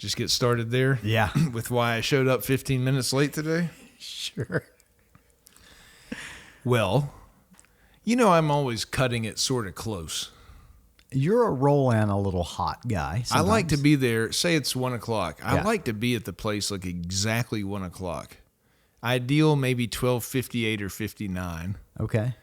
Just get started there? Yeah. With why I showed up 15 minutes late today? Sure. Well, you know I'm always cutting it sort of close. You're a roll in a little hot guy. I like to sometimes. be there, say it's 1 o'clock. I Yeah. like to be at the place like exactly 1 o'clock. Ideal maybe 12:58 or 59. Okay.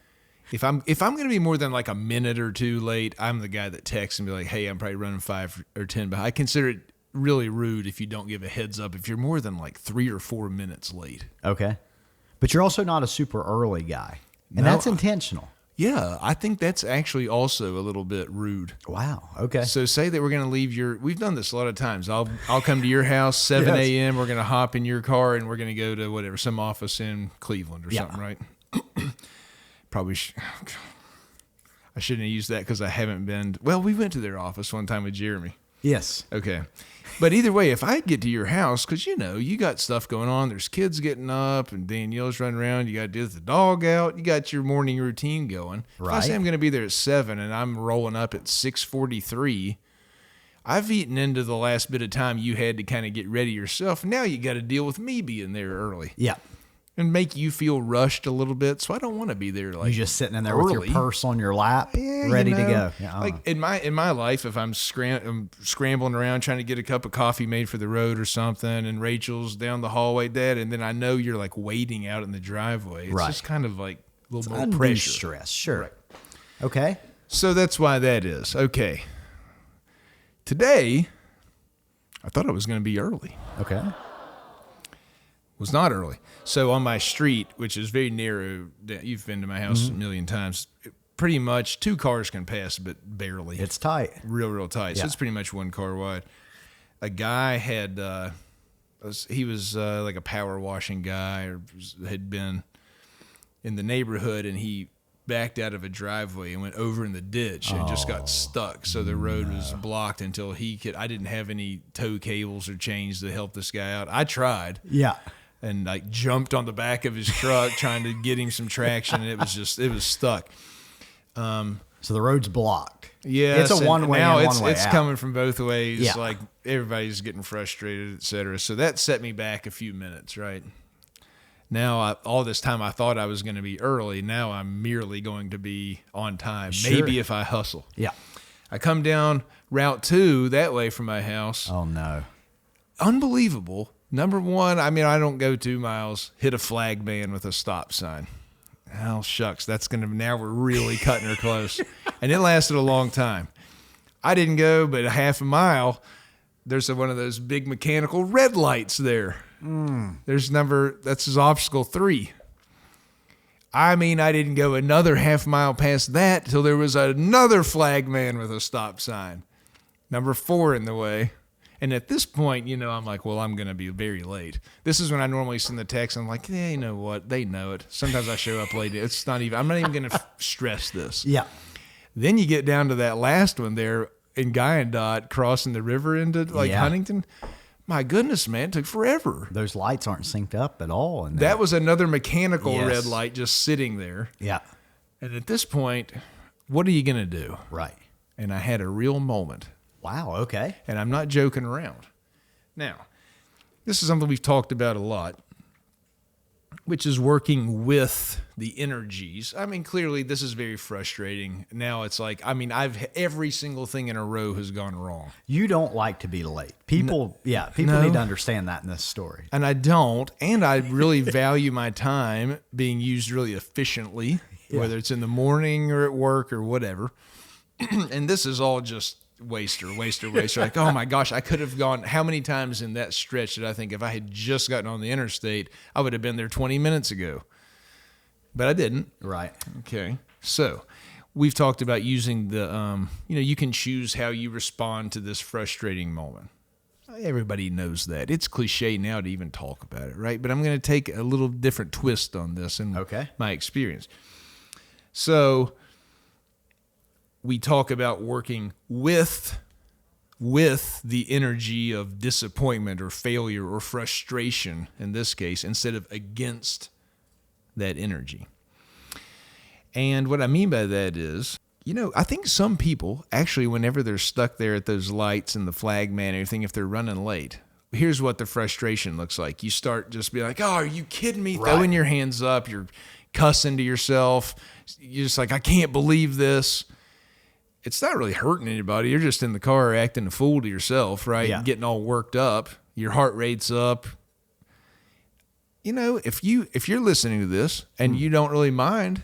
If I'm going to be more than like a minute or two late, I'm the guy that texts and be like, "Hey, I'm probably running 5 or 10." But I consider it really rude if you don't give a heads up if you're more than like 3 or 4 minutes late. Okay. But you're also not a super early guy. And No, that's intentional. Yeah, I think that's actually also a little bit rude. Wow. Okay. So say that we're going to leave we've done this a lot of times. I'll come to your house, 7 Yes. a.m. We're going to hop in your car and we're going to go to whatever, some office in Cleveland or Yeah. something, right? Probably I shouldn't have used that because I haven't been. Well, we went to their office one time with Jeremy. Yes. Okay. But either way, if I get to your house, because, you got stuff going on. There's kids getting up and Danielle's running around. You got to deal with the dog out. You got your morning routine going. If I say Right. I'm going to be there at 7 and I'm rolling up at 6:43, I've eaten into the last bit of time you had to kind of get ready yourself. Now you got to deal with me being there early Yeah. and make you feel rushed a little bit. So I don't want to be there like You're just sitting in there with early. your purse on your lap, Yeah, ready to go. Yeah. Like in my life, if I'm scrambling around trying to get a cup of coffee made for the road or something, and Rachel's down the hallway, Dad, and then I know you're like waiting out in the driveway. It's Right. just kind of like a little more undue pressure. stress. Sure. Okay. So that's why that is. Okay. Today, I thought I was going to be early. Okay. Was not early. So on my street, which is very narrow, you've been to my house a million times, pretty much 2 cars can pass, but barely. It's tight. real tight. So Yeah. it's pretty much 1 car wide. A guy he was like a power washing guy, or had been in the neighborhood, and he backed out of a driveway and went over in the ditch and just got stuck. So the road was blocked until I didn't have any tow cables or chains to help this guy out. I tried. Yeah. And like jumped on the back of his truck trying to get him some traction, and it was stuck. So the road's blocked. Yeah, It's a one way now in, it's one way it's out. coming from both ways. Yeah. Like everybody's getting frustrated, et cetera. So that set me back a few minutes. Right now, all this time I thought I was going to be early. Now I'm merely going to be on time. Sure. Maybe if I hustle. Yeah. I come down Route 2 that way from my house. Oh no. Unbelievable. Number one, I don't go 2 miles, hit a flag man with a stop sign. Oh, shucks. Now we're really cutting her close. And it lasted a long time. I didn't go, but a half a mile, there's one of those big mechanical red lights there. That's his obstacle 3. I didn't go another half mile past that till there was another flag man with a stop sign. Number 4 in the way. And at this point, I'm like, well, I'm going to be very late. This is when I normally send the text. I'm like, yeah, you know what? They know it. Sometimes I show up late. I'm not even going to stress this. Yeah. Then you get down to that last one there in Guyandotte, crossing the river into Yeah. Huntington. My goodness, man, it took forever. Those lights aren't synced up at all. And That was another mechanical Yes. red light just sitting there. Yeah. And at this point, what are you going to do? Right. And I had a real moment. Wow. Okay. And I'm not joking around. Now, this is something we've talked about a lot, which is working with the energies. Clearly this is very frustrating. Now it's like, every single thing in a row has gone wrong. You don't like to be late. People No. need to understand that in this story. And I don't. And I really value my time being used really efficiently, whether it's in the morning or at work or whatever. And this is all just waster. Like, oh my gosh, I could have gone. How many times in that stretch did I think if I had just gotten on the interstate, I would have been there 20 minutes ago? But I didn't. Right. Okay. So we've talked about using the, you can choose how you respond to this frustrating moment. Everybody knows that. It's cliche now to even talk about it, right? But I'm going to take a little different twist on this in my experience. So we talk about working with the energy of disappointment or failure or frustration in this case, instead of against that energy. And what I mean by that is I think some people actually, whenever they're stuck there at those lights and the flag man and everything, if they're running late, here's what the frustration looks like. You start just being like, oh, are you kidding me? Right. Throwing your hands up. You're cussing to yourself. You're just like, I can't believe this. It's not really hurting anybody. You're just in the car acting a fool to yourself, right? Yeah. Getting all worked up. Your heart rate's up. If you're listening to this and you don't really mind,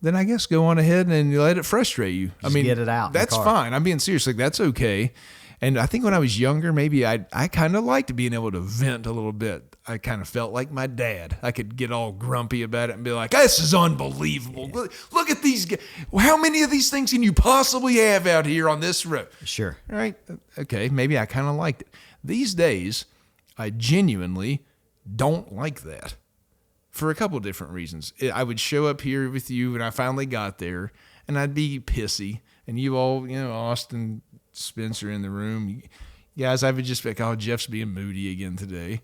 then I guess go on ahead and let it frustrate you. Just get it out in the That's car. fine. I'm being serious. Like, that's okay. And I think when I was younger, maybe I kind of liked being able to vent a little bit. I kind of felt like my dad. I could get all grumpy about it and be like, this is unbelievable. Yeah. Look at these guys. How many of these things can you possibly have out here on this road? Sure. All right. Okay. Maybe I kind of liked it. These days, I genuinely don't like that for a couple of different reasons. I would show up here with you when I finally got there, and I'd be pissy. And you all, Austin, Spencer in the room, guys, I would just be like, oh, Jeff's being moody again today.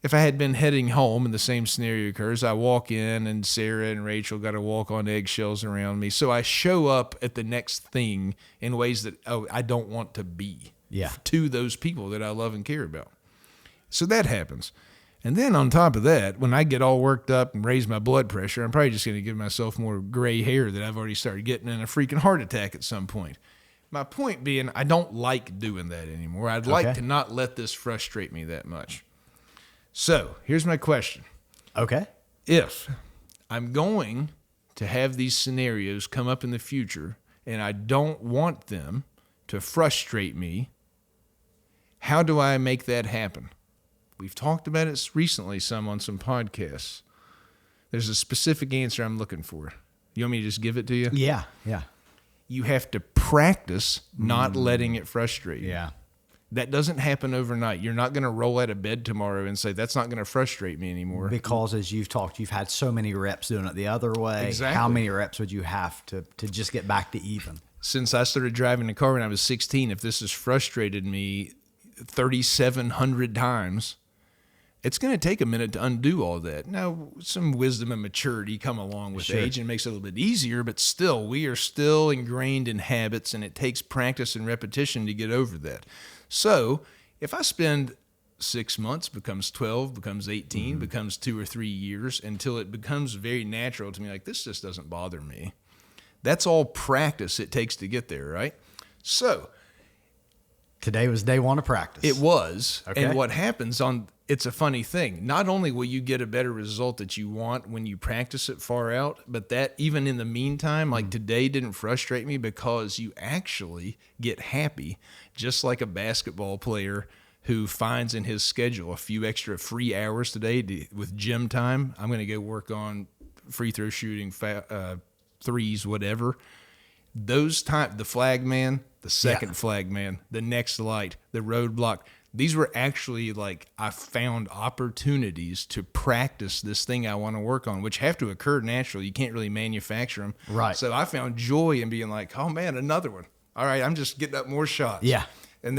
If I had been heading home and the same scenario occurs, I walk in and Sarah and Rachel got to walk on eggshells around me. So I show up at the next thing in ways that I don't want to be to those people that I love and care about. So that happens. And then on top of that, when I get all worked up and raise my blood pressure, I'm probably just going to give myself more gray hair that I've already started getting in a freaking heart attack at some point. My point being, I don't like doing that anymore. I'd like to not let this frustrate me that much. So here's my question. Okay. If I'm going to have these scenarios come up in the future and I don't want them to frustrate me, how do I make that happen? We've talked about it recently on some podcasts. There's a specific answer I'm looking for. You want me to just give it to you? Yeah. You have to practice not letting it frustrate you. Yeah. That doesn't happen overnight. You're not going to roll out of bed tomorrow and say, that's not going to frustrate me anymore. Because as you've talked, you've had so many reps doing it the other way. Exactly. How many reps would you have to just get back to even? Since I started driving the car when I was 16, if this has frustrated me 3,700 times, it's going to take a minute to undo all that. Now, some wisdom and maturity come along with age and it makes it a little bit easier, but still, we are still ingrained in habits, and it takes practice and repetition to get over that. So if I spend 6 months, becomes 12, becomes 18, becomes 2 or 3 years, until it becomes very natural to me, like, this just doesn't bother me. That's all practice it takes to get there, right? So today was day one of practice. It was. Okay. And what happens it's a funny thing. Not only will you get a better result that you want when you practice it far out, but that even in the meantime, like today didn't frustrate me because you actually get happy, just like a basketball player who finds in his schedule a few extra free hours today with gym time. I'm going to go work on free throw shooting, threes, whatever. Those time, the flag man, the second flag man, the next light, the roadblock, these were actually like I found opportunities to practice this thing I want to work on, which have to occur naturally. You can't really manufacture them. Right. So I found joy in being like, oh man, another one. All right, I'm just getting up more shots. Yeah. And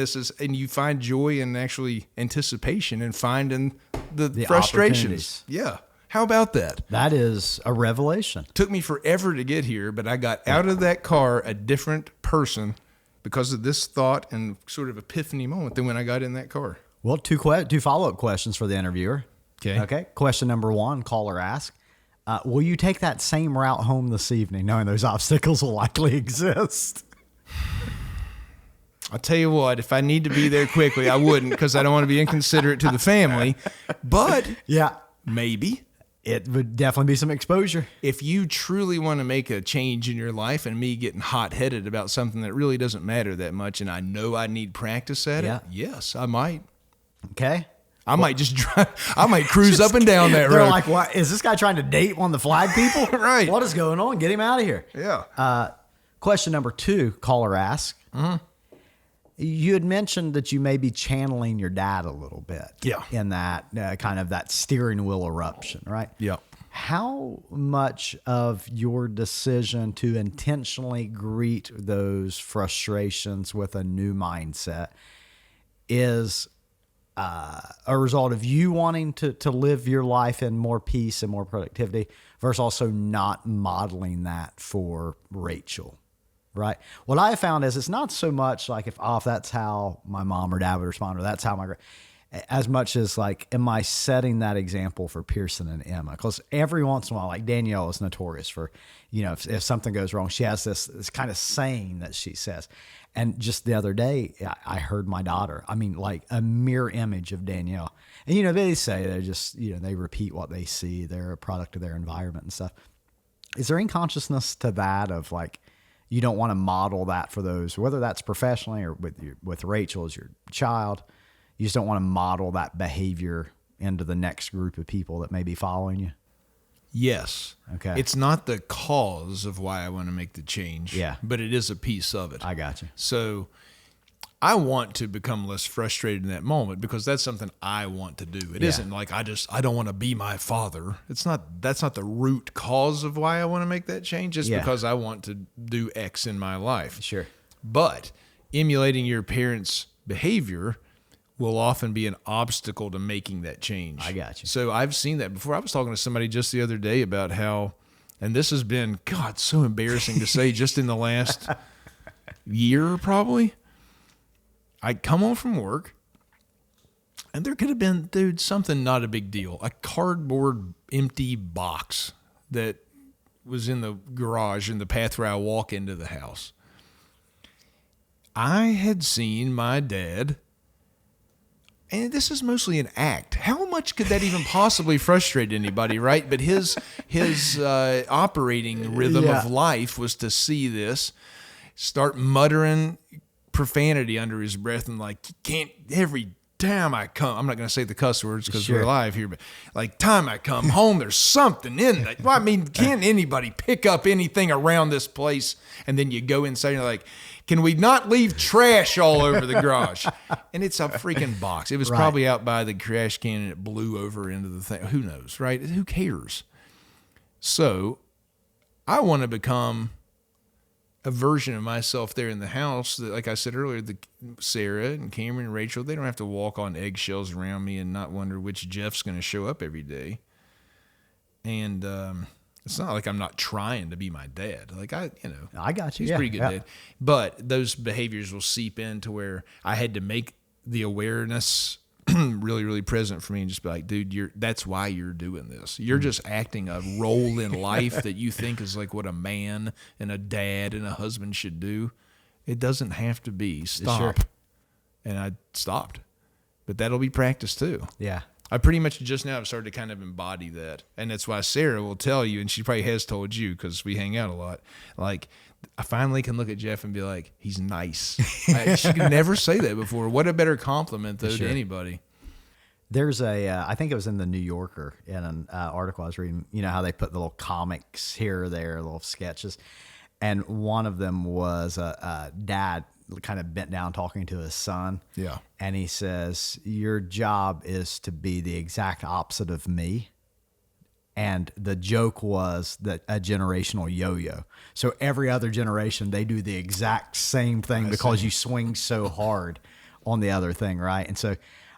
you find joy in actually anticipation and finding the frustrations. Yeah. How about that? That is a revelation. Took me forever to get here, but I got out of that car a different person because of this thought and sort of epiphany moment than when I got in that car. Well, two follow-up questions for the interviewer. Okay. Question number one, caller ask, will you take that same route home this evening, knowing those obstacles will likely exist? I'll tell you what, if I need to be there quickly, I wouldn't, because I don't want to be inconsiderate to the family. But maybe. It would definitely be some exposure. If you truly want to make a change in your life, and me getting hot-headed about something that really doesn't matter that much, and I know I need practice at it, yes, I might. Okay. I might just drive. I might cruise up and down that road. They're like, "What is this guy trying to date one of the flag people?" Right. What is going on? Get him out of here. Yeah. Question number two, caller ask. You had mentioned that you may be channeling your dad a little bit. Yeah. In that kind of that steering wheel eruption, right? Yeah. How much of your decision to intentionally greet those frustrations with a new mindset is a result of you wanting to live your life in more peace and more productivity versus also not modeling that for Rachel? Right. What I have found is it's not so much like if that's how my mom or dad would respond, or that's how as much as like, am I setting that example for Pearson and Emma? Because every once in a while, like Danielle is notorious for, if something goes wrong, she has this kind of saying that she says. And just the other day, I heard my daughter, I mean, like a mirror image of Danielle. And, they say they're just, they repeat what they see. They're a product of their environment and stuff. Is there any consciousness to that of like, you don't want to model that for those, whether that's professionally or with Rachel as your child, you just don't want to model that behavior into the next group of people that may be following you? Yes. Okay. It's not the cause of why I want to make the change. Yeah. But it is a piece of it. I got you. So I want to become less frustrated in that moment because that's something I want to do. It isn't like I don't want to be my father. That's not the root cause of why I want to make that change. It's because I want to do X in my life. Sure. But emulating your parents' behavior will often be an obstacle to making that change. I got you. So I've seen that before. I was talking to somebody just the other day about how, and this has been, God, so embarrassing to say just in the last year probably. I come home from work, and there could have been, dude, something not a big deal. A cardboard empty box that was in the garage in the path where I walk into the house. I had seen my dad, and this is mostly an act. How much could that even possibly frustrate anybody, right? But his operating rhythm of life was to see this, start muttering profanity under his breath, and like, can't every time I come, I'm not going to say the cuss words because we're live here, but like time I come home, there's something in that. Well, I mean, can anybody pick up anything around this place? And then you go inside and you're like, can we not leave trash all over the garage? And it's a freaking box. It was probably out by the trash can and it blew over into the thing. Who knows, right? Who cares? So I want to become a version of myself there in the house that, like I said earlier, Sarah and Cameron and Rachel, they don't have to walk on eggshells around me and not wonder which Jeff's going to show up every day. And it's not like I'm not trying to be my dad. Like I got you. He's a pretty good dad. But those behaviors will seep into where I had to make the awareness really, really present for me and just be like, dude, that's why you're doing this. You're just acting a role in life that you think is like what a man and a dad and a husband should do. It doesn't have to be. Stop. Sure. And I stopped. But that'll be practice too. Yeah. I pretty much just now have started to kind of embody that. And that's why Sarah will tell you, and she probably has told you because we hang out a lot, like, I finally can look at Jeff and be like, he's nice. She could never say that before. What a better compliment, though, to anybody. There's I think it was in the New Yorker in an article I was reading, how they put the little comics here or there, little sketches. And one of them was a dad kind of bent down talking to his son. Yeah. And he says, your job is to be the exact opposite of me. And the joke was that a generational yo-yo. So every other generation, they do the exact same thing because you swing so hard on the other thing, right? And so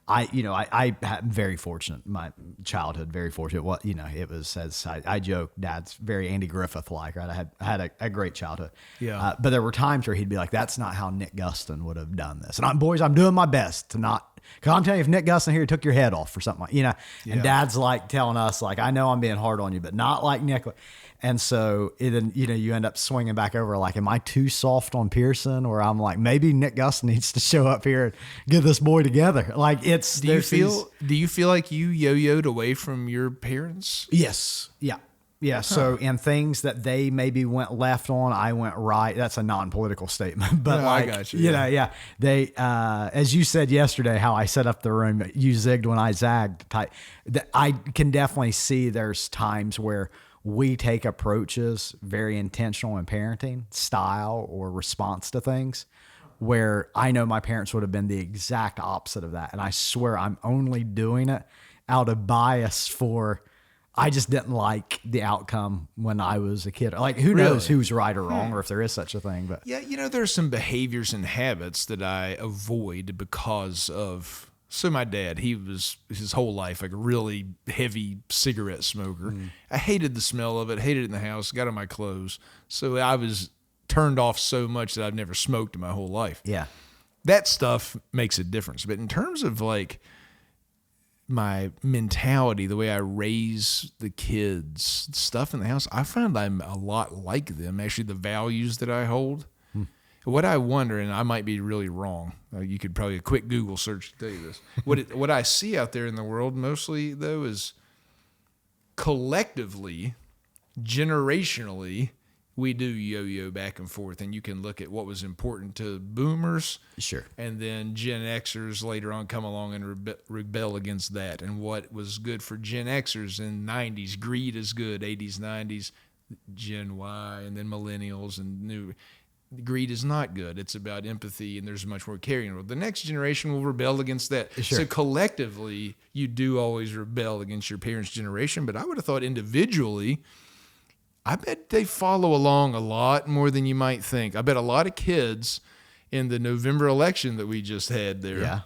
I'm very fortunate. My childhood, very fortunate. What it was, as I joke, Dad's very Andy Griffith-like, right? I had a great childhood. Yeah. But there were times where he'd be like, "That's not how Nick Guston would have done this." And I'm doing my best to not. Because I'm telling you, if Nick Guston here took your head off or something, and Dad's like telling us, like, I know I'm being hard on you, but not like Nick. And so then, you end up swinging back over, like, am I too soft on Pearson? Or I'm like, maybe Nick Guston needs to show up here and get this boy together. Like, do you feel like you yo-yoed away from your parents? Yes. Yeah. Yeah. Huh. So, and things that they maybe went left on, I went right. That's a non-political statement, but I got you. They, as you said yesterday, how I set up the room, you zigged when I zagged type. I can definitely see there's times where we take approaches very intentional in parenting style or response to things where I know my parents would have been the exact opposite of that. And I swear I'm only doing it out of bias for, I just didn't like the outcome when I was a kid. Like, who knows who's right or wrong, or if there is such a thing. But yeah, there's some behaviors and habits that I avoid because of. So my dad, he was his whole life like a really heavy cigarette smoker. I hated the smell of it, hated it in the house, got on my clothes. So I was turned off so much that I've never smoked in my whole life. Yeah. That stuff makes a difference. But in terms of like my mentality, the way I raise the kids, stuff in the house, I find I'm a lot like them. Actually, the values that I hold. What I wonder, and I might be really wrong, you could probably a quick Google search to tell you this. What I see out there in the world mostly, though, is collectively, generationally, we do yo-yo back and forth. And you can look at what was important to boomers. Sure. And then Gen Xers later on come along and rebel against that. And what was good for Gen Xers in the 90s, greed is good, 80s, 90s, Gen Y, and then millennials and new. Greed is not good. It's about empathy, and there's much more caring. The next generation will rebel against that. Sure. So collectively, you do always rebel against your parents' generation, but I would have thought individually, I bet they follow along a lot more than you might think. I bet a lot of kids in the November election that we just had there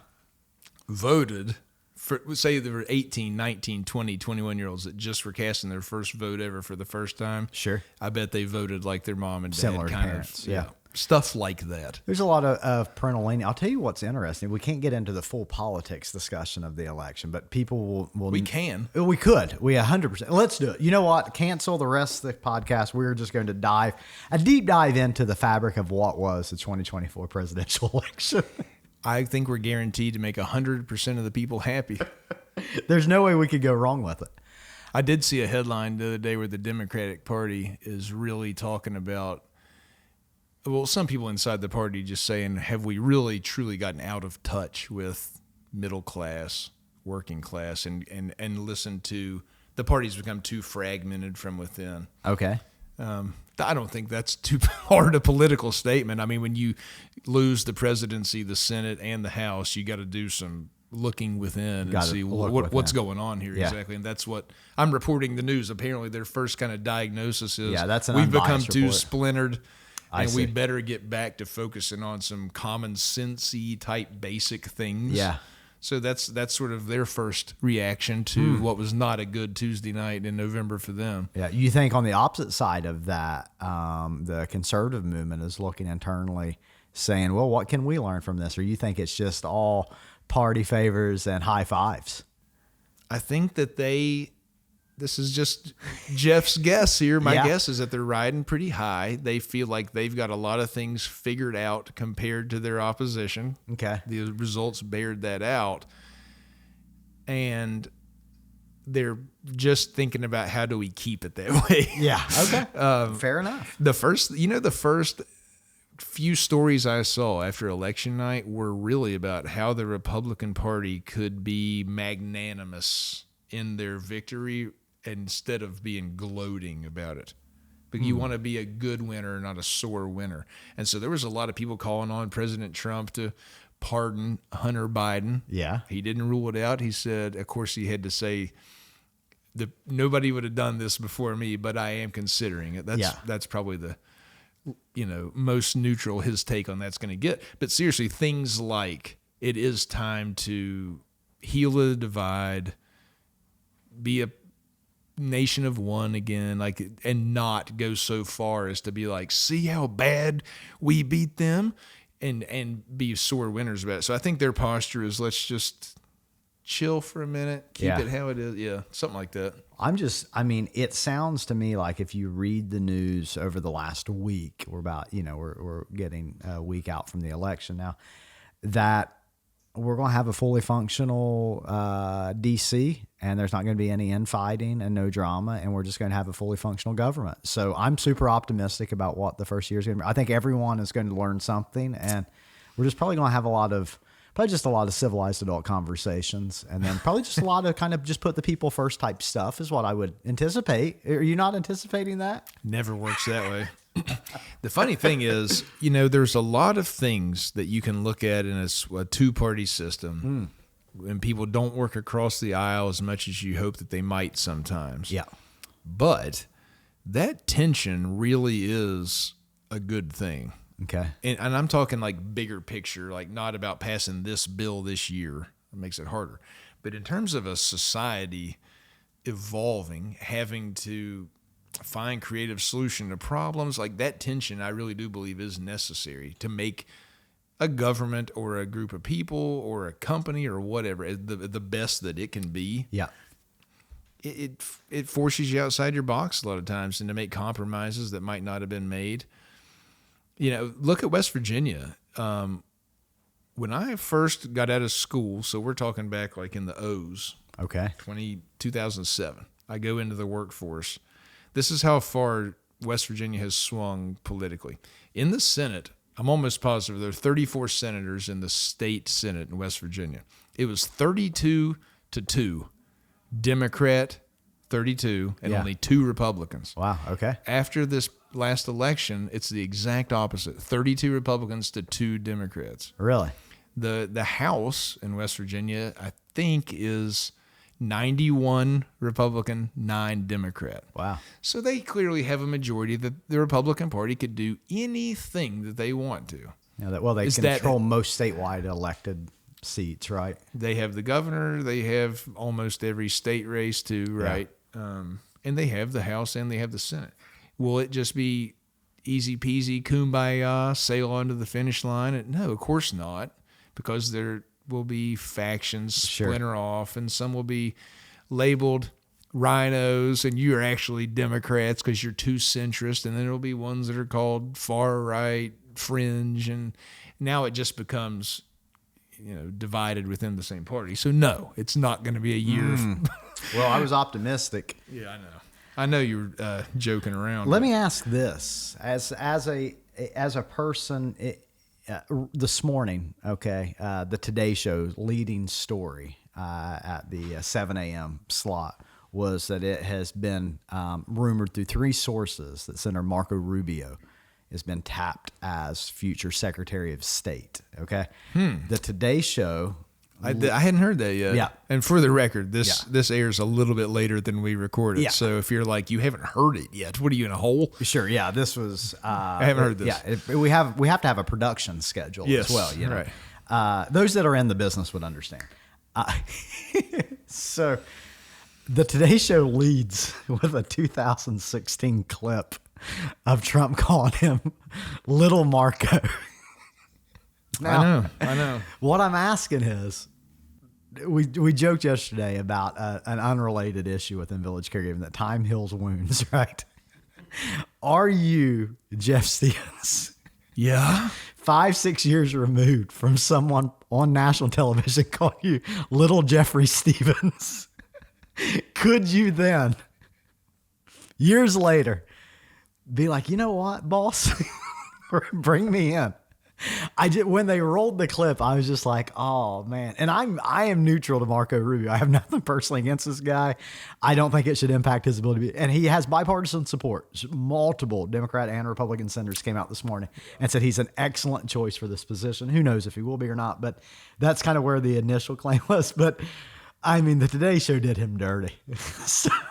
voted for, say there were 18, 19, 20, 21-year-olds that just were casting their first vote ever for the first time. Sure. I bet they voted like their mom and dad. Similar kind parents, of, yeah. Stuff like that. There's a lot of parental leaning. I'll tell you what's interesting. We can't get into the full politics discussion of the election, but people will We can. We could. We 100%. Let's do it. You know what? Cancel the rest of the podcast. We're just going to deep dive into the fabric of what was the 2024 presidential election. I think we're guaranteed to make 100% of the people happy. There's no way we could go wrong with it. I did see a headline the other day where the Democratic Party is really talking about, well, some people inside the party just saying, have we really truly gotten out of touch with middle class, working class, and listen to the party's become too fragmented from within. Okay. I don't think that's too hard a political statement. I mean, when you lose the presidency, the Senate, and the House, you got to do some looking within and see what's going on here exactly. And that's what I'm reporting the news. Apparently, their first kind of diagnosis is that's an we've become unbiased too report. splintered, and see. we better get back to focusing on some common sensey type basic things. Yeah. So that's sort of their first reaction to what was not a good Tuesday night in November for them. Yeah, you think on the opposite side of that, the conservative movement is looking internally, saying, "Well, what can we learn from this?" Or you think it's just all party favors and high fives? I think that this is just Jeff's guess here. My guess is that they're riding pretty high. They feel like they've got a lot of things figured out compared to their opposition. Okay. The results bared that out. And they're just thinking about how do we keep it that way. Yeah. Okay. Fair enough. The first few stories I saw after election night were really about how the Republican Party could be magnanimous in their victory instead of being gloating about it. But you want to be a good winner, not a sore winner. And so there was a lot of people calling on President Trump to pardon Hunter Biden. Yeah. He didn't rule it out. He said, of course, he had to say, nobody would have done this before me, but I am considering it. That's probably the most neutral his take on that's going to get. But seriously, things like it is time to heal the divide, be a nation of one again, and not go so far as to be like, see how bad we beat them, and be sore winners about it. So I think their posture is, let's just chill for a minute, keep it how it is. Yeah, something like that. It sounds to me like if you read the news over the last week, we're getting a week out from the election now, that we're going to have a fully functional DC, and there's not going to be any infighting and no drama, and we're just going to have a fully functional government. So I'm super optimistic about what the first year is going to be. I think everyone is going to learn something, and we're just probably going to have a lot of civilized adult conversations, and then probably just a lot of kind of just put the people first type stuff is what I would anticipate. Are you not anticipating that? Never works that way. The funny thing is, there's a lot of things that you can look at in a two-party system, and people don't work across the aisle as much as you hope that they might sometimes. Yeah. But that tension really is a good thing. Okay. And I'm talking like bigger picture, like not about passing this bill this year. It makes it harder. But in terms of a society evolving, having to find creative solution to problems. Like that tension, I really do believe is necessary to make a government or a group of people or a company or whatever the best that it can be. Yeah. It forces you outside your box a lot of times and to make compromises that might not have been made. Look at West Virginia. When I first got out of school, so we're talking back like in the O's. Okay. 2007. I go into the workforce. This is how far West Virginia has swung politically. In the Senate, I'm almost positive there are 34 senators in the state Senate in West Virginia. It was 32-2, Democrat 32, and only 2 Republicans. Wow. Okay. After this last election, it's the exact opposite: 32 Republicans to 2 Democrats. Really? The House in West Virginia, I think, is 91 Republican, 9 Democrat. Wow. So they clearly have a majority that the Republican Party could do anything that they want to. Yeah, they control most statewide elected seats, right? They have the governor. They have almost every state race too, right? Yeah. And they have the House and they have the Senate. Will it just be easy peasy, kumbaya, sail on to the finish line? No, of course not, because there will be factions splinter off, and some will be labeled rhinos, and you're actually Democrats because you're too centrist, and then there'll be ones that are called far right, fringe, and now it just becomes divided within the same party. So no, it's not going to be a year. Well, I was optimistic. Yeah, I know. I know you were joking around. Let me ask this: as a person. This morning, the Today Show leading story at the 7 a.m. slot was that it has been rumored through 3 sources that Senator Marco Rubio has been tapped as future Secretary of State. Okay, the Today Show. I hadn't heard that yet. Yeah. And for the record, this airs a little bit later than we recorded. Yeah. So if you're like, you haven't heard it yet, what are you, in a hole? Sure. Yeah. This was. I haven't heard this. Yeah. We have to have a production schedule as well. Right. Those that are in the business would understand. So the Today Show leads with a 2016 clip of Trump calling him Little Marco. Now, I know. What I'm asking is, we joked yesterday about an unrelated issue within Village Caregiving, that time heals wounds, right? Are you Jeff Stevens? Yeah. 5-6 years removed from someone on national television calling you Little Jeffrey Stevens, could you then, years later, be like, you know what, boss? Bring me in. When they rolled the clip, I was just like, oh man. And I am neutral to Marco Rubio. I have nothing personally against this guy. I don't think it should impact his ability and he has bipartisan support. Multiple Democrat and Republican senators came out this morning and said he's an excellent choice for this position. Who knows if he will be or not, but that's kind of where the initial claim was. But I mean, the Today Show did him dirty.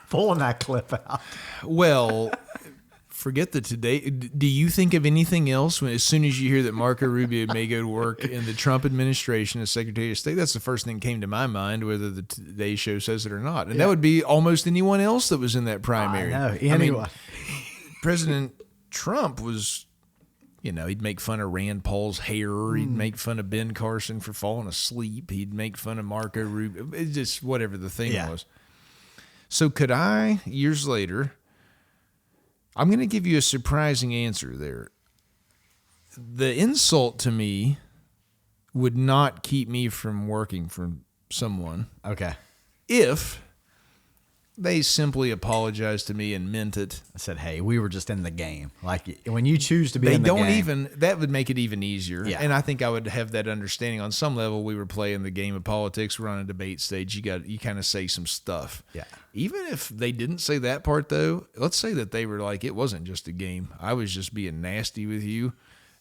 Pulling that clip out. Well, forget the Today. Do you think of anything else as soon as you hear that Marco Rubio may go to work in the Trump administration as Secretary of State? That's the first thing that came to my mind, whether the Today Show says it or not. And that would be almost anyone else that was in that primary. I know. Anyone. President Trump was, he'd make fun of Rand Paul's hair. He'd make fun of Ben Carson for falling asleep. He'd make fun of Marco Rubio. It's just whatever the thing was. So could I, years later... I'm going to give you a surprising answer there. The insult to me would not keep me from working for someone. Okay. If they simply apologized to me and meant it. I said, hey, we were just in the game. Like when you choose to be in the game. That would make it even easier. Yeah. And I think I would have that understanding. On some level, we were playing the game of politics. We're on a debate stage. You kind of say some stuff. Yeah. Even if they didn't say that part, though, let's say that they were like, it wasn't just a game. I was just being nasty with you,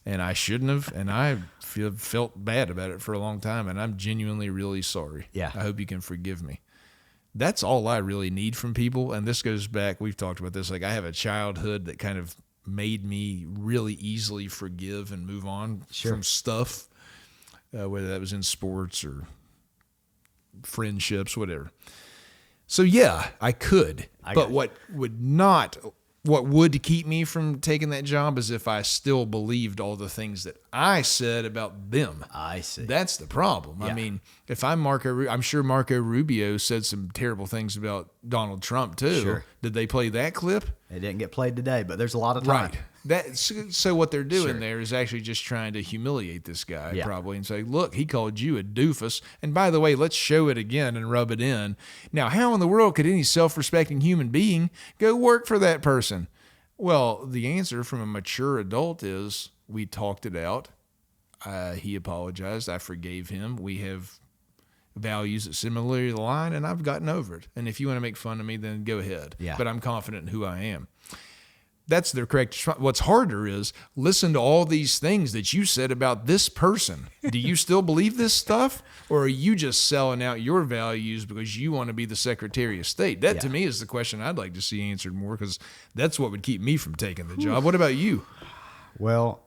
and I shouldn't have, and I felt bad about it for a long time, and I'm genuinely really sorry. Yeah. I hope you can forgive me. That's all I really need from people, and this goes back, we've talked about this, like I have a childhood that kind of made me really easily forgive and move on from stuff, whether that was in sports or friendships, whatever. So yeah, I could, but what would not what would keep me from taking that job is if I still believed all the things that I said about them. I see. That's the problem. Yeah. I mean, if I'm sure Marco Rubio said some terrible things about Donald Trump too. Sure. Did they play that clip? It didn't get played today, but there's a lot of time. Right. So what they're doing Sure. there is actually just trying to humiliate this guy Yeah. probably and say, look, he called you a doofus. And by the way, let's show it again and rub it in. Now, how in the world could any self-respecting human being go work for that person? Well, the answer from a mature adult is we talked it out. He apologized. I forgave him. We have values that similarly align, and I've gotten over it. And if you want to make fun of me, then go ahead. Yeah. But I'm confident in who I am. That's the correct. What's harder is listen to all these things that you said about this person. Do you still believe this stuff? Or are you just selling out your values because you want to be the Secretary of State? That to me is the question I'd like to see answered more, because that's what would keep me from taking the job. What about you? Well,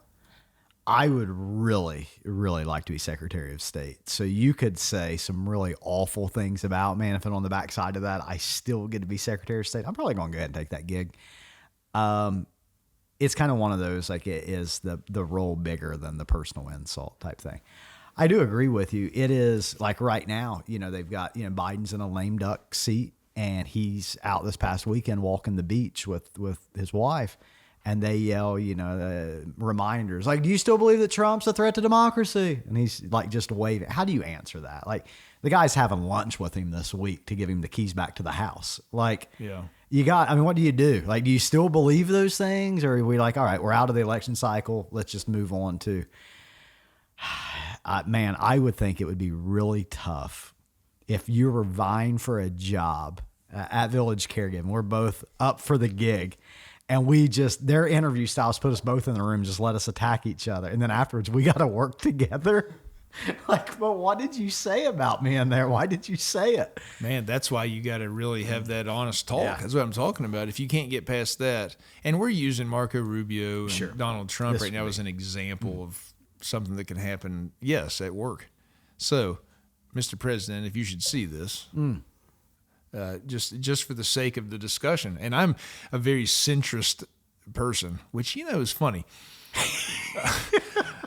I would really, really like to be Secretary of State. So you could say some really awful things about me, and if on the backside of that, I still get to be Secretary of State, I'm probably going to go ahead and take that gig. It's kind of one of those, like, it is the role bigger than the personal insult type thing. I do agree with you. It is like right now, they've got, Biden's in a lame duck seat, and he's out this past weekend walking the beach with his wife, and they yell, reminders like, do you still believe that Trump's a threat to democracy? And he's like just waving. How do you answer that? Like, the guy's having lunch with him this week to give him the keys back to the house. Like, Yeah. what do you do? Like, do you still believe those things? Or are we like, all right, we're out of the election cycle, let's just move on to, man, I would think it would be really tough if you were vying for a job at Village Caregiving. We're both up for the gig, and their interview styles put us both in the room, just let us attack each other. And then afterwards, we got to work together. Like, but what did you say about me in there? Why did you say it? Man, that's why you got to really have that honest talk. Yeah. That's what I'm talking about. If you can't get past that, and we're using Marco Rubio and Donald Trump This right now as an example of something that can happen, yes, at work. So, Mr. President, if you should see this, just for the sake of the discussion, and I'm a very centrist person, which, is funny.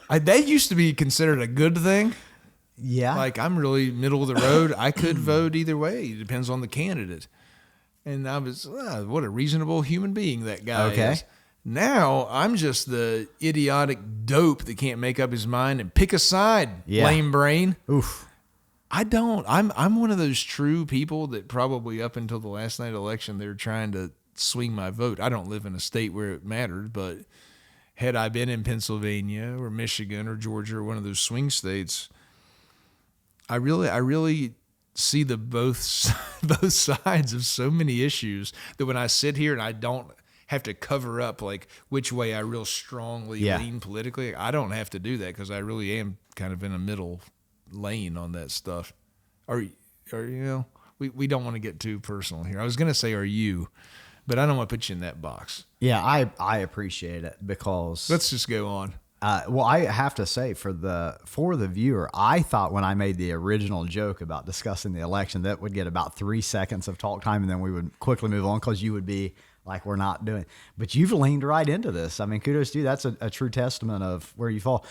That used to be considered a good thing. Yeah. Like, I'm really middle of the road. I could vote either way. It depends on the candidate. And I was, what a reasonable human being that guy is. Now, I'm just the idiotic dope that can't make up his mind and pick a side, lame brain. Oof. I don't. I'm one of those true people that probably up until the last night election, they're trying to swing my vote. I don't live in a state where it mattered, but had I been in Pennsylvania or Michigan or Georgia or one of those swing states, I really see the both sides of so many issues that when I sit here and I don't have to cover up like which way I real strongly lean politically, I don't have to do that because I really am kind of in a middle lane on that stuff. We don't want to get too personal here. I was going to say, are you? But I don't want to put you in that box. Yeah, I appreciate it because Let's just go on. Well, I have to say for the viewer, I thought when I made the original joke about discussing the election that would get about 3 seconds of talk time, and then we would quickly move on because you would be like, we're not doing. But you've leaned right into this. I mean, kudos to you. That's a true testament of where you fall.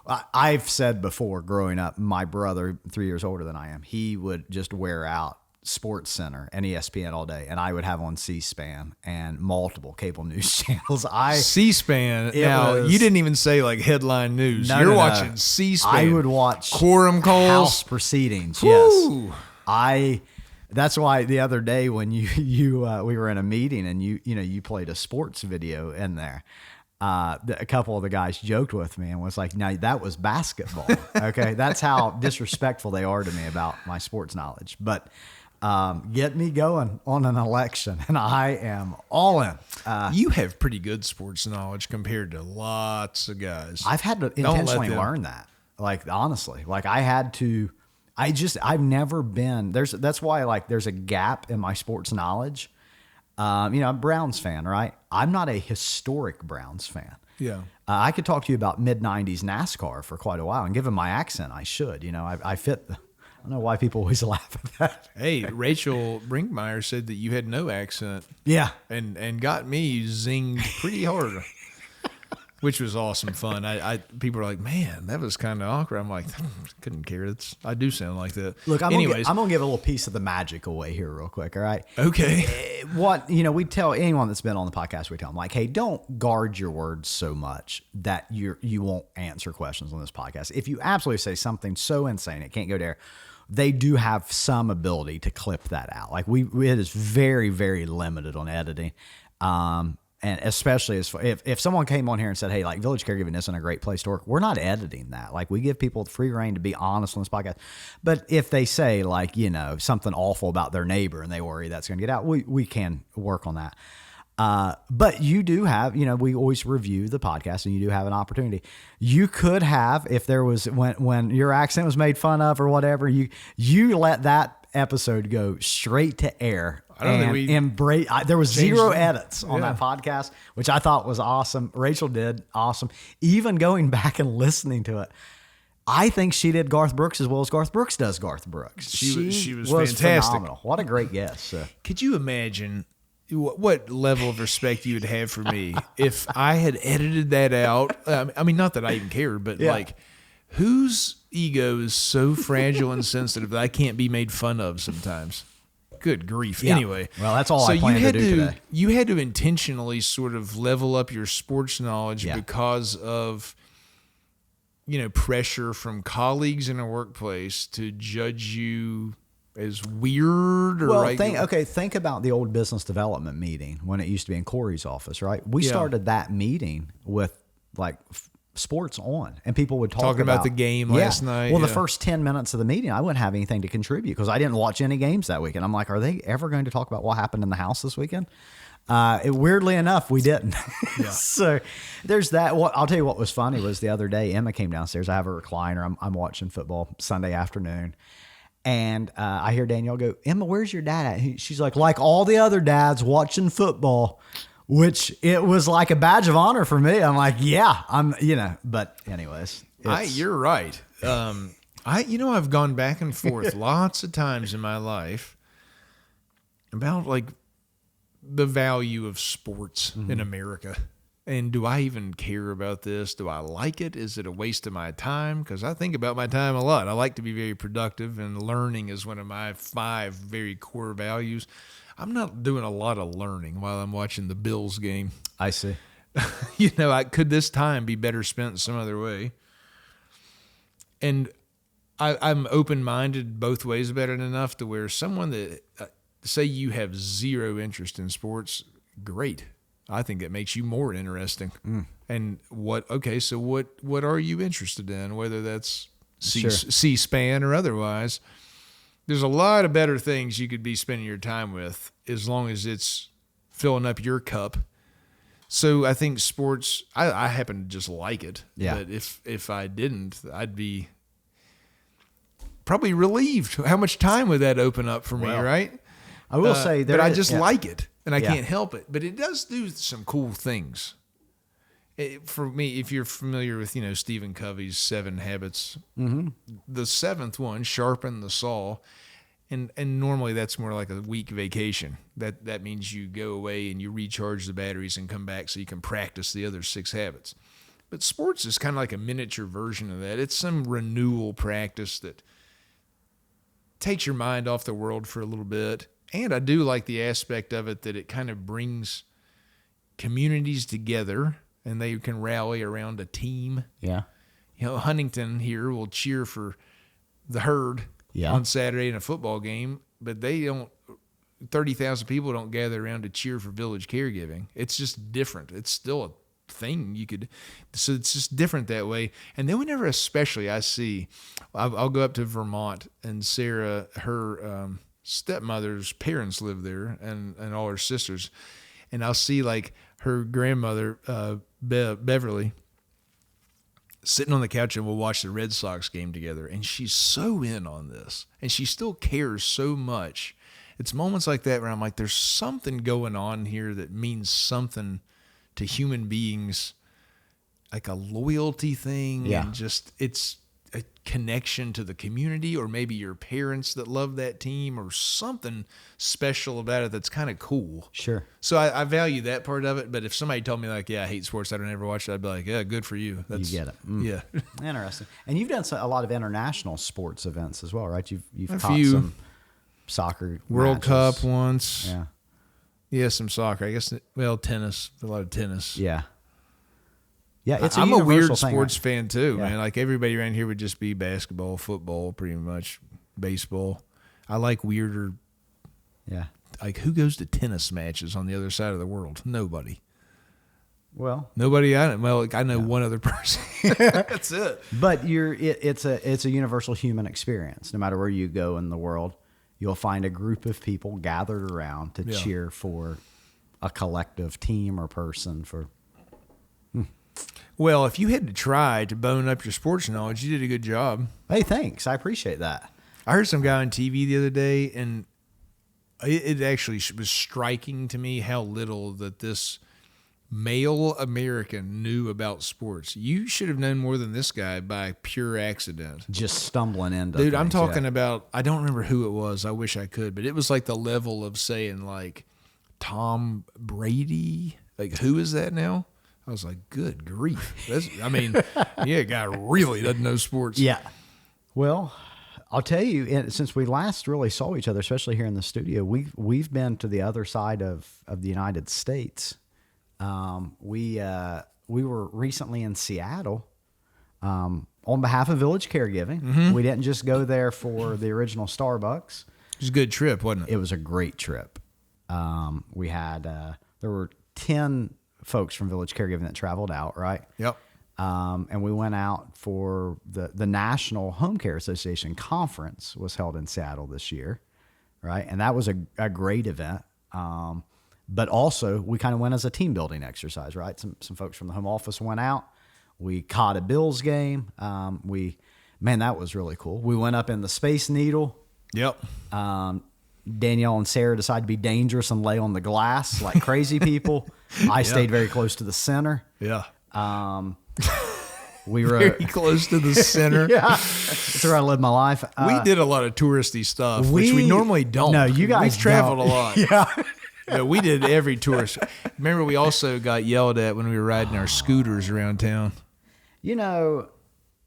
I've said before, growing up, my brother, 3 years older than I am, he would just wear out Sports Center and ESPN all day, and I would have on C-SPAN and multiple cable news channels. C-SPAN. Now, you didn't even say like headline news. You're watching C-SPAN. I would watch quorum calls, House proceedings. Woo. Yes, that's why the other day when we were in a meeting and you played a sports video in there. A couple of the guys joked with me and was like, "Now that was basketball." Okay, that's how disrespectful they are to me about my sports knowledge. But get me going on an election, and I am all in. You have pretty good sports knowledge compared to lots of guys. I've had to intentionally learn that. Like, honestly, like I had to. I've never been that's why like there's a gap in my sports knowledge. I'm a Browns fan, right? I'm not a historic Browns fan. Yeah. I could talk to you about mid-90s NASCAR for quite a while, and given my accent, I should. I fit I don't know why people always laugh at that. Hey, Rachel Brinkmeyer said that you had no accent. Yeah. And got me zinged pretty hard, which was awesome fun. I people are like, man, that was kind of awkward. I'm like, couldn't care. I do sound like that. Look, I'm Anyways, gonna give a little piece of the magic away here real quick. All right. okay. We tell anyone that's been on the podcast, we tell them like, hey, don't guard your words so much that you won't answer questions on this podcast. If you absolutely say something so insane it can't go there, they do have some ability to clip that out. Like it is very, very limited on editing. And especially if someone came on here and said, hey, like Village Caregiving isn't a great place to work, we're not editing that. Like we give people free reign to be honest on this podcast. But if they say like, something awful about their neighbor and they worry that's going to get out, we can work on that. But you do have, we always review the podcast and you do have an opportunity. You could have, if there was, when your accent was made fun of or whatever, you let that episode go straight to air. I don't think we embrace. There was zero edits on that podcast, which I thought was awesome. Rachel did awesome. Even going back and listening to it, I think she did Garth Brooks as well as Garth Brooks does Garth Brooks. She was fantastic. Phenomenal. What a great guest. Could you imagine what level of respect you would have for me if I had edited that out? I mean, not that I even cared, but like, whose ego is so fragile and sensitive that I can't be made fun of sometimes? Good grief. Yeah. Anyway. Well, that's all I plan to do today. You had to intentionally sort of level up your sports knowledge because of, pressure from colleagues in a workplace to judge you as weird or think about the old business development meeting when it used to be in Corey's office, right? We started that meeting with like sports on, and people would talk about the game last night. Well, the first 10 minutes of the meeting, I wouldn't have anything to contribute because I didn't watch any games that weekend. I'm like, are they ever going to talk about what happened in the house this weekend? Weirdly enough, we didn't. So there's that. I'll tell you what was funny was the other day, Emma came downstairs. I have a recliner. I'm watching football Sunday afternoon. And I hear Danielle go, Emma, where's your dad at? She's like all the other dads watching football. Which it was like a badge of honor for me. I'm like, yeah, but anyways. You're right. I've gone back and forth lots of times in my life about like the value of sports in America. And do I even care about this? Do I like it? Is it a waste of my time? Because I think about my time a lot. I like to be very productive, and learning is one of my 5 very core values. I'm not doing a lot of learning while I'm watching the Bills game. I see. Could this time be better spent some other way? And I'm open-minded both ways about it enough to where someone that, say you have zero interest in sports, great. I think that makes you more interesting. And what are you interested in? Whether that's C-SPAN or otherwise. There's a lot of better things you could be spending your time with as long as it's filling up your cup. So I think sports, I happen to just like it. Yeah. But if I didn't, I'd be probably relieved. How much time would that open up for me, right? I will say that. But I just like it, and I can't help it. But it does do some cool things. For me, if you're familiar with, Stephen Covey's 7 Habits, the 7th one, sharpen the saw, and normally that's more like a week vacation. That means you go away and you recharge the batteries and come back so you can practice the other 6 habits. But sports is kind of like a miniature version of that. It's some renewal practice that takes your mind off the world for a little bit. And I do like the aspect of it that it kind of brings communities together, and they can rally around a team. Yeah. Huntington here will cheer for the Herd on Saturday in a football game, but 30,000 people don't gather around to cheer for Village Caregiving. It's just different. It's still a thing so it's just different that way. And then whenever especially I'll go up to Vermont, and Sarah, her stepmother's parents live there, and all her sisters, and I'll see like her grandmother, Beverly, sitting on the couch, and we'll watch the Red Sox game together. And she's so in on this, and she still cares so much. It's moments like that where I'm like, there's something going on here that means something to human beings, like a loyalty thing. Yeah. And just, connection to the community, or maybe your parents that love that team, or something special about it that's kind of cool. Sure. So I value that part of it. But if somebody told me like, yeah, I hate sports, I don't ever watch it, I'd be like, yeah, good for you. You get it. Yeah. Interesting. And you've done a lot of international sports events as well, right? You've A caught few. some soccer World matches. Cup once. Yeah. Yeah, some soccer. I guess, well, tennis. A lot of tennis. Yeah. Yeah, I'm a weird universal thing, sports right? fan too, Yeah. man. Like everybody around here would just be basketball, football, pretty much, baseball. I like weirder. Yeah. Like who goes to tennis matches on the other side of the world? Nobody. Well, Nobody. I know one other person. That's it. but it's a universal human experience. No matter where you go in the world, you'll find a group of people gathered around to Yeah. cheer for a collective team or person for. Well, if you had to try to bone up your sports knowledge, you did a good job. Hey, thanks. I appreciate that. I heard some guy on TV the other day, and it actually was striking to me how little that this male American knew about sports. You should have known more than this guy by pure accident. Just stumbling into Dude, I'm things, talking yeah. about, I don't remember who it was. I wish I could, but it was like the level of saying like Tom Brady. Like, who is that now? I was like, good grief. Yeah, guy really doesn't know sports. Yeah. Well, I'll tell you, since we last really saw each other, especially here in the studio, we've been to the other side of the United States. We were recently in Seattle on behalf of Village Caregiving. Mm-hmm. We didn't just go there for the original Starbucks. It was a good trip, wasn't it? It was a great trip. We had there were 10 folks from Village Caregiving that traveled out, right? Yep. And we went out for the National Home Care Association conference was held in Seattle this year, right? And that was a great event. But also we kind of went as a team building exercise, right? Some folks from the home office went out. We caught a Bills game. That was really cool. We went up in the Space Needle. Yep. Danielle and Sarah decided to be dangerous and lay on the glass like crazy people. I stayed very close to the center. Yeah. We were Very close to the center. yeah, that's where I live my life. We did a lot of touristy stuff, which we normally don't. No, you guys We've traveled don't. a lot. Yeah. Yeah, we did every tourist. Remember, we also got yelled at when we were riding our scooters around town. You know,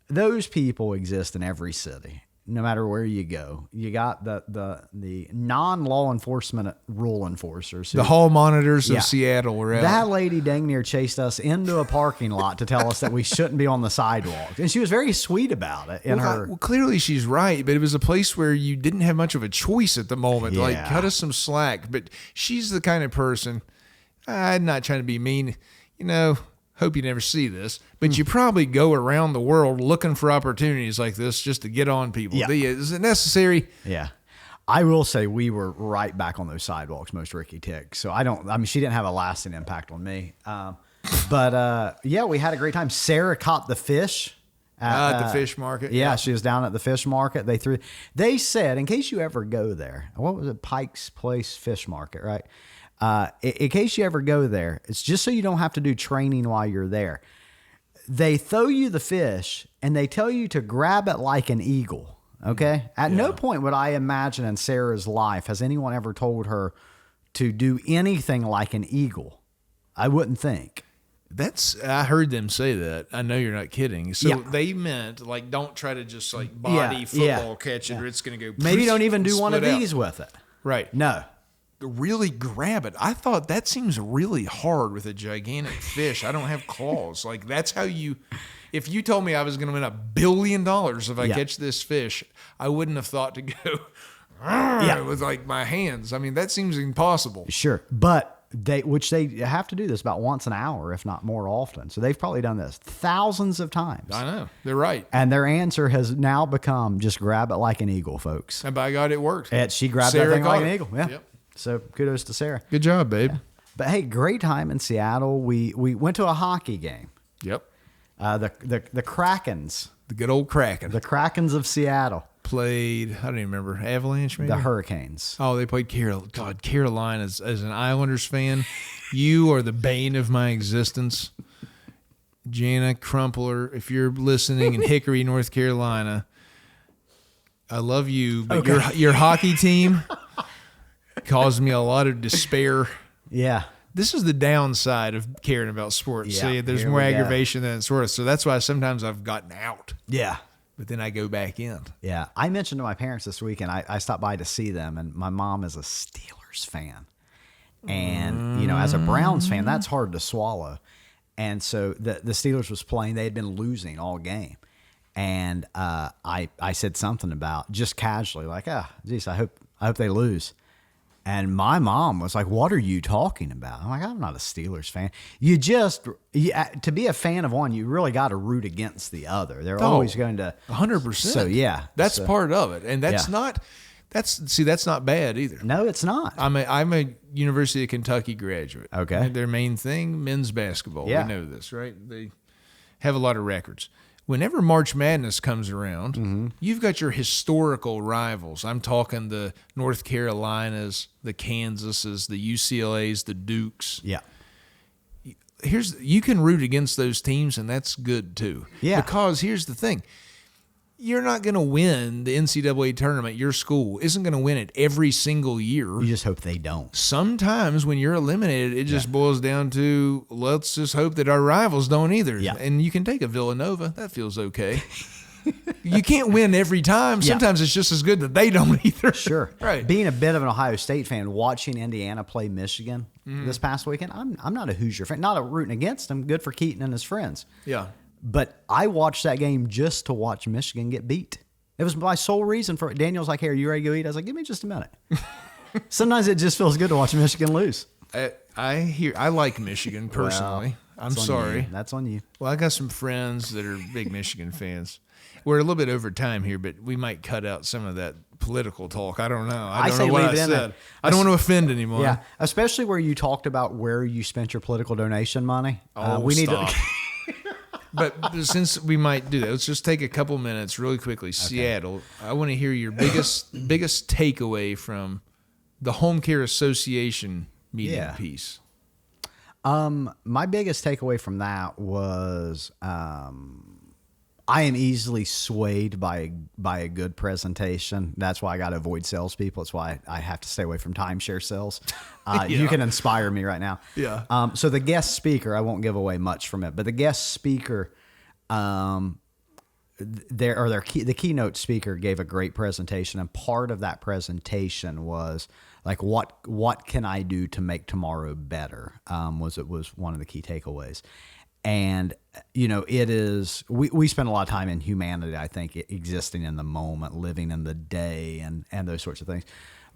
those people exist in every city, no matter where you go. You got the non-law enforcement rule enforcers. The hall monitors Yeah. of Seattle were out. That lady dang near chased us into a parking lot to tell us that we shouldn't be on the sidewalk. And she was very sweet about it Well, clearly she's right, but it was a place where you didn't have much of a choice at the moment. Like, Yeah. cut us some slack. But she's the kind of person, I'm not trying to be mean, hope you never see this, but you probably go around the world looking for opportunities like this just to get on people. Yeah. Is it necessary? Yeah. I will say we were right back on those sidewalks, most Ricky ticks. So she didn't have a lasting impact on me. But we had a great time. Sarah caught the fish. At the fish market. Yeah, she was down at the fish market. They said, in case you ever go there, what was it? Pike's Place Fish Market, right? In case you ever go there, it's just so you don't have to do training while you're there. They throw you the fish and they tell you to grab it like an eagle. Okay. At no point would I imagine in Sarah's life has anyone ever told her to do anything like an eagle. I wouldn't think. I heard them say that. I know you're not kidding. So Yeah. they meant like, don't try to just like body football catch it, or it's going to go. Maybe don't even do one of split out. these with it. Right. No. Really grab it. I thought that seems really hard with a gigantic fish. I don't have claws. Like, that's how if you told me I was going to win $1 billion if I catch this fish, I wouldn't have thought to go with like my hands. I mean, that seems impossible. Sure. But they have to do this about once an hour, if not more often. So they've probably done this thousands of times. I know. They're right. And their answer has now become just grab it like an eagle, folks. And by God, it worked. She grabbed Sarah that thing like got an it. eagle. Yeah. Yep. So kudos to Sarah. Good job, babe. But hey, great time in Seattle. We went to a hockey game. Yep. The Krakens. The good old Kraken. The Krakens of Seattle. Played, I don't even remember, Avalanche maybe? The Hurricanes. Oh, they played Carolina. God, Carolina, as an Islanders fan, you are the bane of my existence. Jana Crumpler, if you're listening in Hickory, North Carolina, I love you, but your hockey team caused me a lot of despair. Yeah. This is the downside of caring about sports. Yeah, See, there's more aggravation than it's worth. So that's why sometimes I've gotten out. Yeah. But then I go back in. Yeah. I mentioned to my parents this weekend, I stopped by to see them, and my mom is a Steelers fan. And, as a Browns fan, that's hard to swallow. And so the Steelers was playing. They had been losing all game. And I said something about, just casually, like, geez, I hope they lose. And my mom was like, what are you talking about? I'm like, I'm not a Steelers fan. To be a fan of one, you really got to root against the other. They're always going to. 100%. So, yeah. That's part of it. And that's not bad either. No, it's not. I'm a University of Kentucky graduate. Okay. Their main thing, men's basketball. Yeah. We know this, right? They have a lot of records. Whenever March Madness comes around, you've got your historical rivals. I'm talking the North Carolinas, the Kansases, the UCLAs, the Dukes. Yeah. You can root against those teams, and that's good too. Yeah. Because here's the thing. You're not going to win the NCAA tournament. Your school isn't going to win it every single year. You just hope they don't. Sometimes when you're eliminated, it just boils down to, let's just hope that our rivals don't either. Yeah. And you can take a Villanova. That feels okay. You can't win every time. Sometimes it's just as good that they don't either. Sure. Right. Being a bit of an Ohio State fan, watching Indiana play Michigan this past weekend, I'm not a Hoosier fan. Not a rooting against them. Good for Keaton and his friends. Yeah. But I watched that game just to watch Michigan get beat. It was my sole reason for it. Daniel's like, hey, are you ready to go eat? I was like, give me just a minute. Sometimes it just feels good to watch Michigan lose. I like Michigan personally. Well, I'm sorry. That's on you. Well, I got some friends that are big Michigan fans. We're a little bit over time here, but we might cut out some of that political talk. I don't know. I don't know what I said. I don't want to offend anyone. Yeah, especially where you talked about where you spent your political donation money. We need to. But since we might do that, let's just take a couple minutes really quickly. Okay. Seattle, I want to hear your biggest takeaway from the Home Care Association meeting piece. My biggest takeaway from that was I am easily swayed by a good presentation. That's why I got to avoid salespeople. That's why I have to stay away from timeshare sales. You can inspire me right now. Yeah. So the guest speaker, I won't give away much from it, but the guest speaker, the keynote speaker gave a great presentation, and part of that presentation was like, what can I do to make tomorrow better? Was one of the key takeaways. And, it is, we spend a lot of time in humanity, I think, existing in the moment, living in the day and those sorts of things.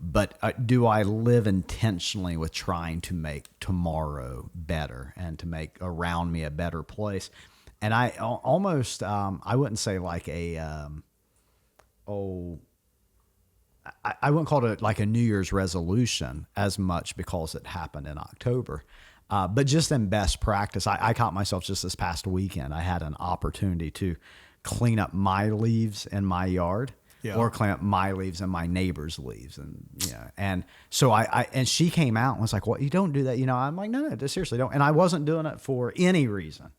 But do I live intentionally with trying to make tomorrow better and to make around me a better place? And I almost, I wouldn't say like I wouldn't call it like a New Year's resolution as much because it happened in October. But just in best practice, I caught myself just this past weekend. I had an opportunity to clean up my leaves in my yard or clean up my leaves and my neighbor's leaves. And so and she came out and was like, well, you don't do that. I'm like, no, seriously don't. And I wasn't doing it for any reason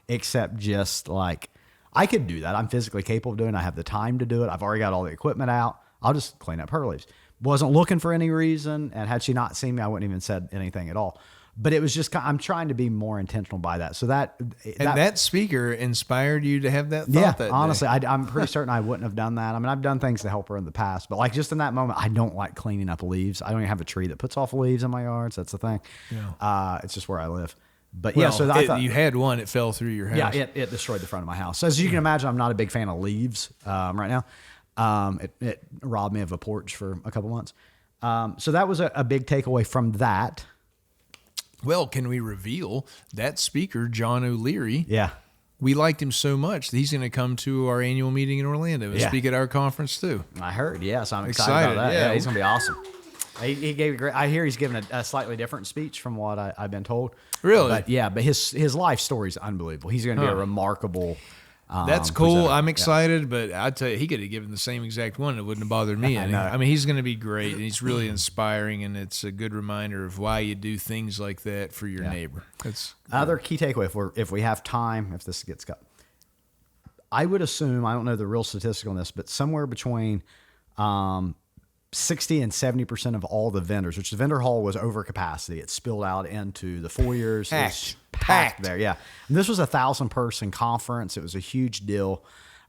except just like, I could do that. I'm physically capable of doing it. I have the time to do it. I've already got all the equipment out. I'll just clean up her leaves. Wasn't looking for any reason. And had she not seen me, I wouldn't even said anything at all. But it was just, I'm trying to be more intentional by that. So that speaker inspired you to have that thought that honestly, day. I'm pretty certain I wouldn't have done that. I mean, I've done things to help her in the past, but like just in that moment, I don't like cleaning up leaves. I don't even have a tree that puts off leaves in my yard. So that's the thing. Yeah. It's just where I live. But so I thought you had one, it fell through your house. Yeah, it destroyed the front of my house. So as you can imagine, I'm not a big fan of leaves right now. It robbed me of a porch for a couple months. So that was a big takeaway from that. Well, can we reveal that speaker, John O'Leary? Yeah. We liked him so much that he's going to come to our annual meeting in Orlando and speak at our conference too. I heard, so I'm excited about that. Yeah, he's going to be awesome. He gave a great. I hear he's given a slightly different speech from what I've been told. Really? But his life story is unbelievable. He's going to be a remarkable That's cool. presented. I'm Yeah. excited, but I tell you, he could have given the same exact one. It wouldn't have bothered me any. know. I mean, he's going to be great, and he's really inspiring, and it's a good reminder of why you do things like that for your neighbor. That's Other key takeaway, if we have time, if this gets cut, I would assume, I don't know the real statistic on this, but somewhere between 60 and 70% of all the vendors, which the vendor hall was over capacity. It spilled out into the foyers. It was packed there. Yeah. And this was a 1,000-person conference. It was a huge deal.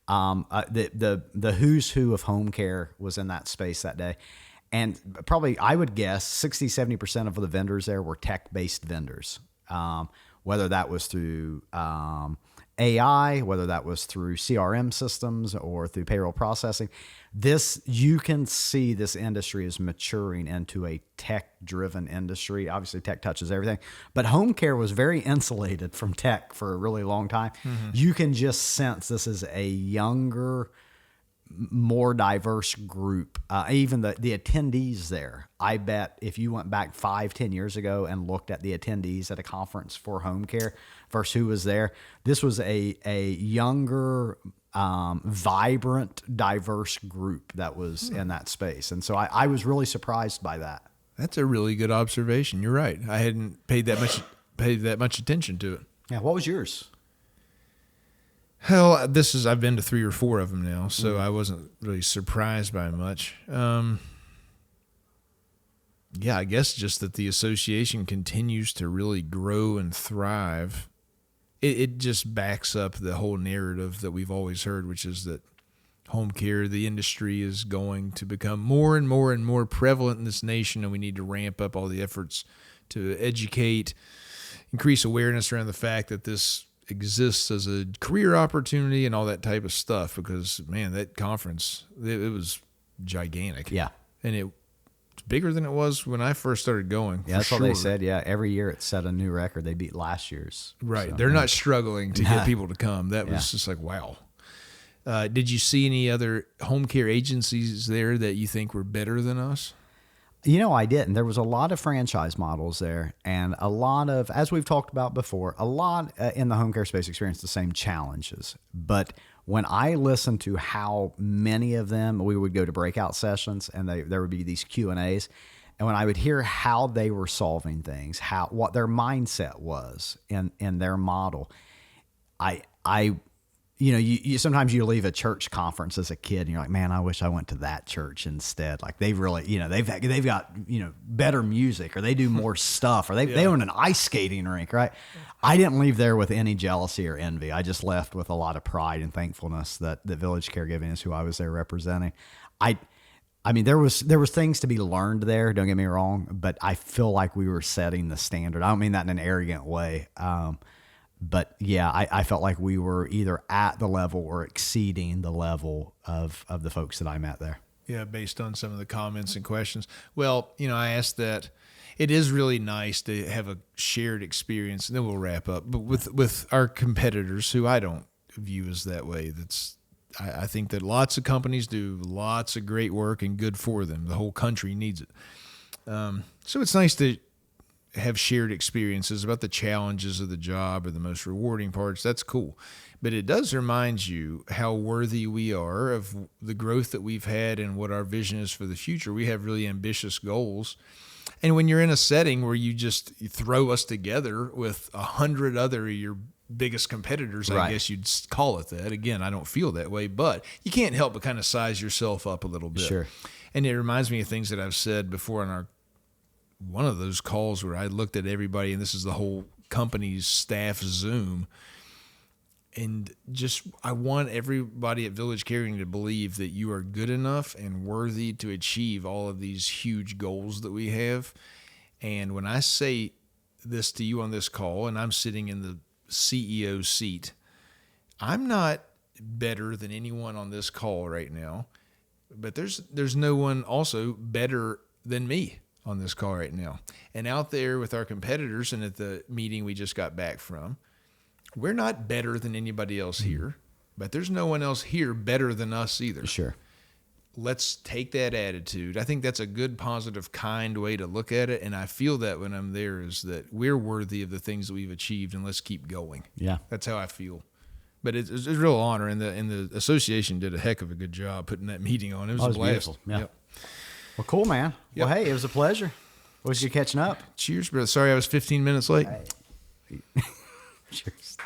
The who's who of home care was in that space that day. And probably, I would guess 60, 70% of the vendors there were tech-based vendors. Whether that was through AI, whether that was through CRM systems or through payroll processing. You can see this industry is maturing into a tech-driven industry. Obviously, tech touches everything, but home care was very insulated from tech for a really long time. Mm-hmm. You can just sense this is a younger, more diverse group. Even the attendees there, I bet if you went back 5-10 years ago and looked at the attendees at a conference for home care versus who was there, this was a younger, vibrant, diverse group that was in that space. And so I was really surprised by that. That's a really good observation. You're right. I hadn't paid that much attention to it. Yeah. What was yours? Hell, I've been to 3 or 4 of them now, so I wasn't really surprised by much. Yeah, I guess just that the association continues to really grow and thrive. It just backs up the whole narrative that we've always heard, which is that home care, the industry, is going to become more and more and more prevalent in this nation, and we need to ramp up all the efforts to educate, increase awareness around the fact that this exists as a career opportunity and all that type of stuff, because, man, that conference, it was gigantic. Yeah. And it's bigger than it was when I first started going. Yeah, that's what they said. Yeah, every year it set a new record. They beat last year's. Right. So, They're not struggling to get people to come. That was just like, wow. Did you see any other home care agencies there that you think were better than us? You know, I didn't. There was a lot of franchise models there, and a lot of, as we've talked about before, a lot in the home care space experienced the same challenges. But when I listened to how many of them, we would go to breakout sessions, and there would be these Q&As, and when I would hear how they were solving things, what their mindset was in their model, you sometimes you leave a church conference as a kid and you're like, man, I wish I went to that church instead. Like they really, they've got, better music, or they do more stuff, or they own an ice skating rink, right? I didn't leave there with any jealousy or envy. I just left with a lot of pride and thankfulness that Village Caregiving is who I was there representing. I mean, there was things to be learned there, don't get me wrong, but I feel like we were setting the standard. I don't mean that in an arrogant way. But yeah, I felt like we were either at the level or exceeding the level of the folks that I met there. Yeah, based on some of the comments and questions. Well, I asked that. It is really nice to have a shared experience, and then we'll wrap up. But with our competitors, who I don't view as that way, I think that lots of companies do lots of great work and good for them. The whole country needs it. So it's nice to have shared experiences about the challenges of the job or the most rewarding parts. That's cool. But it does remind you how worthy we are of the growth that we've had and what our vision is for the future. We have really ambitious goals. And when you're in a setting where you throw us together with 100 other of your biggest competitors, right. I guess you'd call it that. Again, I don't feel that way, but you can't help but kind of size yourself up a little bit. Sure. And it reminds me of things that I've said before on one of those calls where I looked at everybody, and this is the whole company's staff Zoom. And I want everybody at Village Caring to believe that you are good enough and worthy to achieve all of these huge goals that we have. And when I say this to you on this call, and I'm sitting in the CEO seat, I'm not better than anyone on this call right now, but there's no one also better than me on this call right now. And out there with our competitors and at the meeting we just got back from, we're not better than anybody else here, but there's no one else here better than us either. Sure. Let's take that attitude. I think that's a good, positive, kind way to look at it. And I feel that when I'm there is that we're worthy of the things that we've achieved, and let's keep going. Yeah. That's how I feel. But it's a real honor, and the association did a heck of a good job putting that meeting on. It was a blast. Beautiful. Yeah. Well, cool, man. Yep. Well, hey, it was a pleasure. Was you catching up? Cheers, brother. Sorry I was 15 minutes late. Cheers.